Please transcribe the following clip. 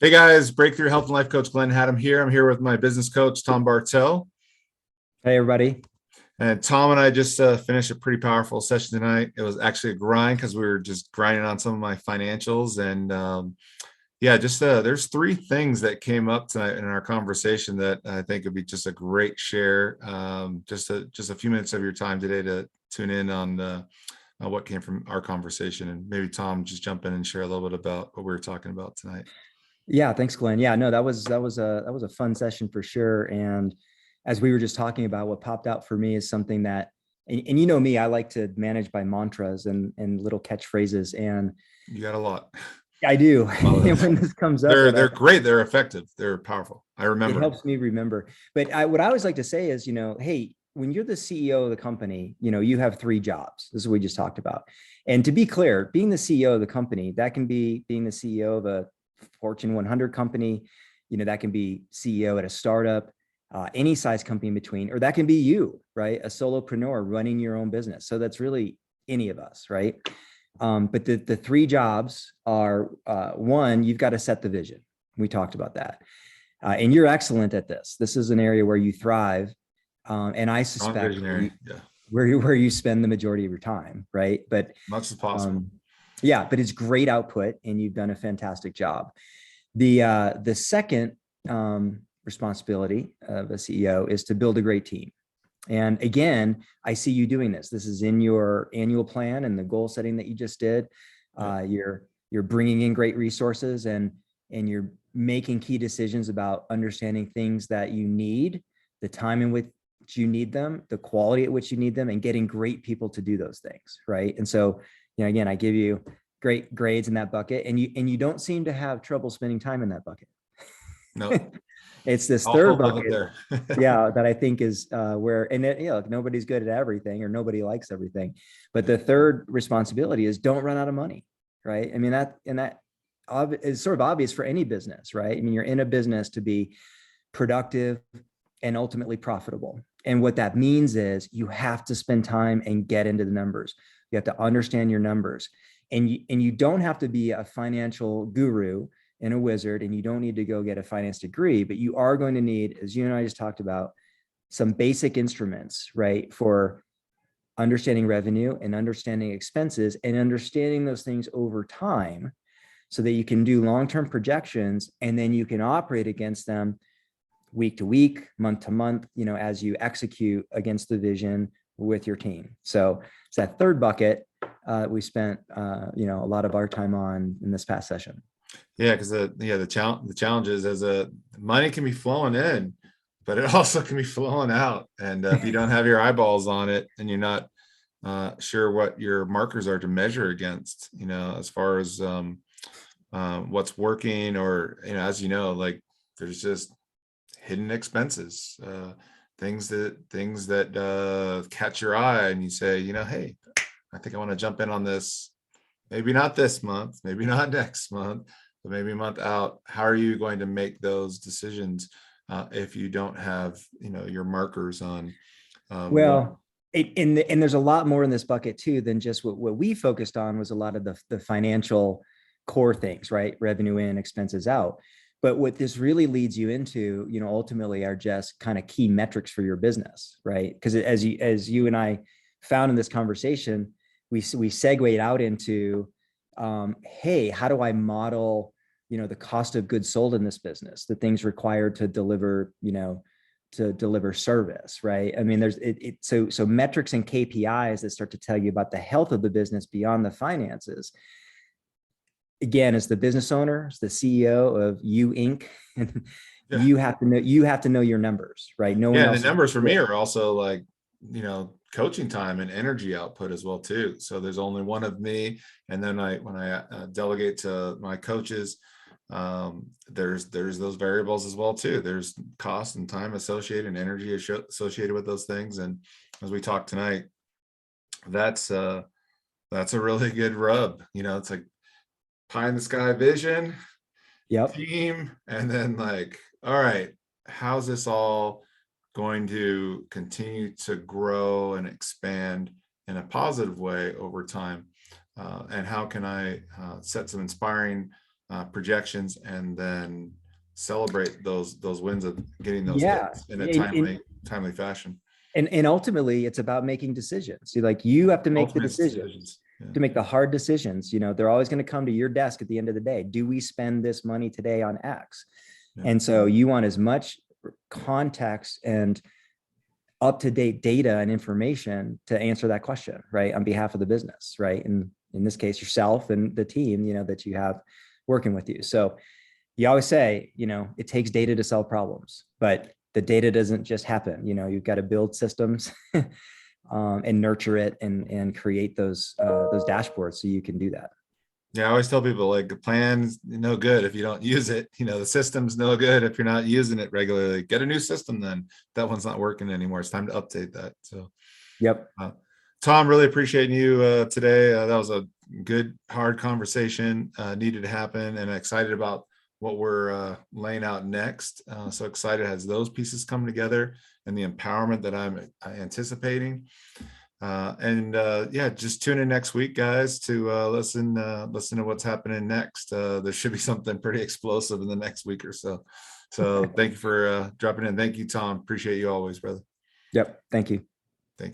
Hey guys, Breakthrough Health and Life Coach Glenn Hattem here. I'm here with my business coach, Tom Bartel. Hey, everybody. And Tom and I just finished a pretty powerful session tonight. It was actually a grind because we were just grinding on some of my financials. And yeah, just there's three things that came up tonight in our conversation that I think would be just a great share. Just a few minutes of your time today to tune in on what came from our conversation. And maybe Tom, just jump in and share a little bit about what we were talking about tonight. Yeah, thanks, Glenn. Yeah, no, that was a fun session for sure. And as we were just talking about, what popped out for me is something that, and you know me, I like to manage by mantras and little catchphrases, and You got a lot. I do. And Those. when this comes up, They're great. They're effective. They're powerful. I it remember them. helps me remember. But what I always like to say is, hey, when you're the CEO of the company, you have three jobs. This is what we just talked about. And to be clear, being the CEO of the company, that can be being the CEO of a Fortune 100 company, that can be CEO at a startup, any size company in between, or that can be you, right? A solopreneur running your own business. So that's really any of us, right? But the three jobs are one, you've got to set the vision. We talked about that. And you're excellent at this. This is an area where you thrive. And I Non suspect visionary. Yeah. where you spend the majority of your time, right? But Much as possible. yeah, but it's great output, and you've done a fantastic job. The second responsibility of a CEO is to build a great team. And again, I see you doing this. This is in your annual plan and the goal setting that you just did. You're bringing in great resources, and you're making key decisions about understanding things that you need, the time in which you need them, the quality at which you need them, and getting great people to do those things, right? And so, again, I give you great grades in that bucket, and you don't seem to have trouble spending time in that bucket. No. It's this I'll third love it bucket, there. yeah, that I think is where, and nobody's good at everything, or nobody likes everything, but the third responsibility is don't run out of money, right? I mean, that is sort of obvious for any business, right? I mean, you're in a business to be productive and ultimately profitable. And what that means is you have to spend time and get into the numbers. You have to understand your numbers, and you don't have to be a financial guru and a wizard, and you don't need to go get a finance degree, but you are going to need, as you and I just talked about, some basic instruments, right? For understanding revenue and understanding expenses and understanding those things over time, so that you can do long-term projections, and then you can operate against them week to week, month to month, as you execute against the vision with your team. So it's that third bucket we spent, a lot of our time on in this past session. Yeah, because the challenge is money can be flowing in, but it also can be flowing out. And if you don't have your eyeballs on it and you're not sure what your markers are to measure against, as far as what's working, or as like there's just hidden expenses, things that catch your eye, and you say, hey, I think I want to jump in on this. Maybe not this month, maybe not next month, but maybe a month out. How are you going to make those decisions if you don't have your markers on? Well, and there's a lot more in this bucket too than just what we focused on. Was a lot of the financial core things, right? Revenue in, expenses out. But what this really leads you into, ultimately, are just kind of key metrics for your business, right? Because as you and I found in this conversation, we segued out into, hey, how do I model, the cost of goods sold in this business, the things required to deliver, service, right? I mean, there's so metrics and KPIs that start to tell you about the health of the business beyond the finances. Again, as the business owner, as the CEO of You Inc., Yeah. you have to know your numbers, right? No one Yeah, else. and the numbers for me are also like, coaching time and energy output as well too. So there's only one of me, and then when I delegate to my coaches, there's those variables as well too. There's cost and time associated and energy associated with those things. And as we talk tonight, that's a really good rub. It's like pie in the sky vision, Yep. team, and then like, all right, how's this all going to continue to grow and expand in a positive way over time? And how can I set some inspiring projections, and then celebrate those wins of getting those Yeah. hits in a And, timely fashion. and ultimately it's about making decisions. You like, you have to make the Ultimate decisions, decisions. Yeah. to make the hard decisions. You know, they're always going to come to your desk at the end of the day. Do we spend this money today on X? Yeah. And so you want as much context and up-to-date data and information to answer that question, right? On behalf of the business, right? And in this case, yourself and the team, you know, that you have working with you. So you always say, you know, it takes data to solve problems, but the data doesn't just happen. You know, you've got to build systems and nurture it and create those dashboards so you can do that. Yeah, I always tell people, like, the plan's no good if you don't use it. You know, the system's no good if you're not using it regularly. Get a new system then. That one's not working anymore. It's time to update that. So, Yep. Tom, really appreciating you today. That was a good, hard conversation. Needed to happen, and excited about what we're laying out next. So excited as those pieces come together and the empowerment that I'm anticipating. Yeah, just tune in next week, guys, to listen to what's happening next. There should be something pretty explosive in the next week or so. So thank you for dropping in. Thank you, Tom. Appreciate you always, brother. Yep. Thank you.